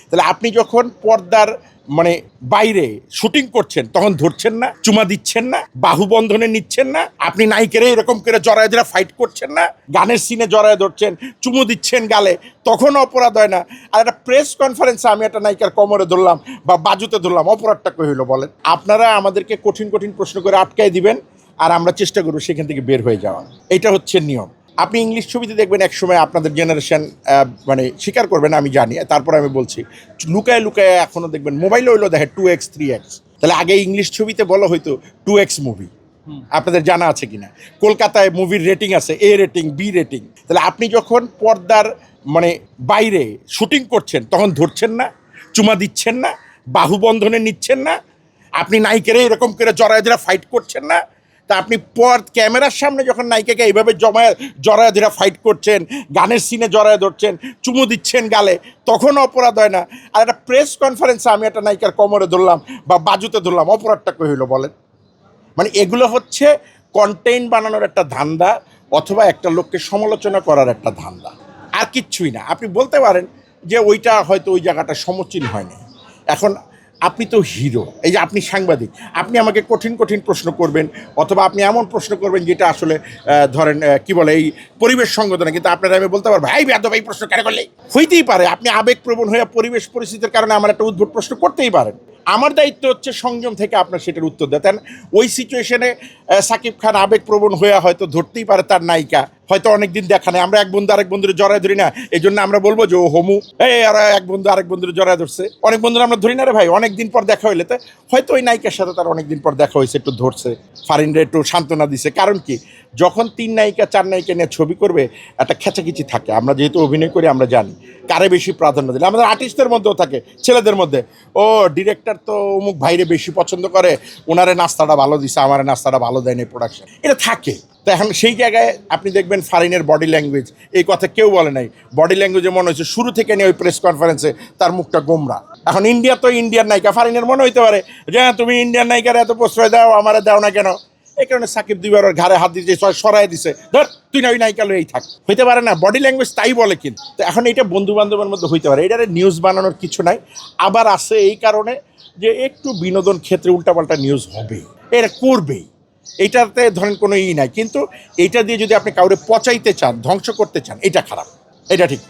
তাহলে আপনি যখন পর্দার মানে বাইরে শুটিং করছেন তখন ধরছেন না, চুমা দিচ্ছেন না, বাহু বন্ধনে নিচ্ছেন না, আপনি নায়িকারে এরকম করে জড়ায় ধরে ফাইট করছেন না, গানের সিনে জড়ায় ধরছেন, চুমু দিচ্ছেন গালে, তখন অপরাধ হয় না। আর একটা প্রেস কনফারেন্সে আমি একটা নায়িকার কোমরে ধরলাম বা বাজুতে ধরলাম, অপরাধটা কই হইলো বলেন? আপনারা আমাদেরকে কঠিন কঠিন প্রশ্ন করে আটকায় দিবেন আর আমরা চেষ্টা করবো সেখান থেকে বের হয়ে যাওয়া। এটা হচ্ছে নিয়ম। আপনি ইংলিশ ছবিতে দেখবেন একসময় আপনাদের জেনারেশন মানে স্বীকার করবেন, আমি জানি, তারপর আমি বলছি, লুকায় লুকায় এখনও দেখবেন মোবাইলে হইলো দেখে 2x 3x। তাহলে আগে ইংলিশ ছবিতে বলা হয়তো 2x মুভি, আপনাদের জানা আছে কিনা? কলকাতায় মুভির রেটিং আছে A রেটিং, B রেটিং। তাহলে আপনি যখন পর্দার মানে বাইরে শুটিং করছেন তখন ধরছেন না, চুমা দিচ্ছেন না, বাহু বন্ধনে নিচ্ছেন না, আপনি নায়িকারে এরকম করে জড়ায় ধরে ফাইট করছেন না, তা আপনি ক্যামেরার সামনে যখন নায়িকাকে এইভাবে জড়ায় ধরে ফাইট করছেন, গানের সিনে জড়ায় ধরছেন, চুমু দিচ্ছেন গালে, তখন অপরাধ হয় না। আর একটা প্রেস কনফারেন্সে আমি একটা নায়িকার কোমরে ধরলাম বা বাজুতে ধরলাম, অপরাধটা কই হইলো বলেন? মানে এগুলো হচ্ছে কন্টেন্ট বানানোর একটা ধান্দা, অথবা একটা লোককে সমালোচনা করার একটা ধান্দা, আর কিচ্ছুই না। আপনি বলতে পারেন যে ওইটা হয়তো ওই জায়গাটা সমীচীন হয়নি। এখন আপনি তো হিরো, এই যে আপনি সাংবাদিক, আপনি আমাকে কঠিন কঠিন প্রশ্ন করবেন, অথবা আপনি এমন প্রশ্ন করবেন যেটা আসলে ধরেন কি বলে এই পরিবেশ সঙ্গত না, কিন্তু আপনারা আমি বলতে পারবো ভাই বেয়াদব এই প্রশ্ন কেন করলে? হইতেই পারে আপনি আবেগপ্রবণ হয়ে পরিবেশ পরিস্থিতির কারণে আমার একটা উদ্ভট প্রশ্ন করতেই পারেন। আমার দায়িত্ব হচ্ছে সংযম থেকে আপনার সেটার উত্তর দেন। ওই সিচুয়েশনে সাকিব খান আবেগপ্রবণ হয়ে হয়তো ধরতেই পারে তার নায়িকা, হয়তো অনেকদিন দেখা নেই, আমরা এক বন্ধু আরেক বন্ধুরে জড়ায় ধরি না, এই জন্য আমরা বলবো যে ও হোমু, আর এক বন্ধু আরেক বন্ধুরে জড়ায় ধরছে। অনেক বন্ধুরা আমরা ধরি না রে ভাই, অনেকদিন পর দেখা হইলে তো হয়তো ওই নায়িকার সাথে তার অনেকদিন পর দেখা হয়েছে, একটু ধরছে, ফারিনরে একটু সান্ত্বনা দিছে। কারণ কি, যখন 3 নায়িকা 4 নায়িকা নিয়ে ছবি করবে একটা খেচাখিচি থাকে। আমরা যেহেতু অভিনয় করি আমরা জানি কারে বেশি প্রাধান্য দিলে। আমাদের আর্টিস্টদের মধ্যেও থাকে, ছেলেদের মধ্যে, ও ডিরেক্টর তো অমুক ভাইরে বেশি পছন্দ করে, ওনারে নাস্তাটা ভালো দিছে, আমার নাস্তাটা ভালো দেয়নি, প্রোডাকশন, এটা থাকে। তো এখন সেই জায়গায় আপনি দেখবেন ফারিনের বডি ল্যাঙ্গুয়েজ, এই কথা কেউ বলে নাই, বডি ল্যাঙ্গুয়েজে মনে হয়েছে শুরু থেকে নিয়ে ওই প্রেস কনফারেন্সে তার মুখটা গোমরা। এখন ইন্ডিয়া তো ইন্ডিয়ান নায়িকা, ফারিনের মনে হইতে পারে যে হ্যাঁ তুমি ইন্ডিয়ান নায়িকার এত প্রশ্রয় দাও, আমারে দাও না কেন? এই কারণে সাকিব দুইবার ওর ঘাড়ে হাত দিতে সরাই দিছে, ধর তুই না ওই নায়িকা লইই থাক। হইতে পারে না, বডি ল্যাঙ্গুয়েজ তাই বলে। কিন্তু তো এখন এটা বন্ধু বান্ধবের মধ্যে হইতে পারে, এটারে নিউজ বানানোর কিছু নাই। আবার আছে এই কারণে যে একটু বিনোদন ক্ষেত্রে উল্টাপাল্টা নিউজ হবে, এটা করবেই, এইটাতে ধরেন কোনো নাই। কিন্তু এইটা দিয়ে যদি আপনি কাউরে পচাইতে চান, ধ্বংস করতে চান, এটা খারাপ, এটা ঠিক।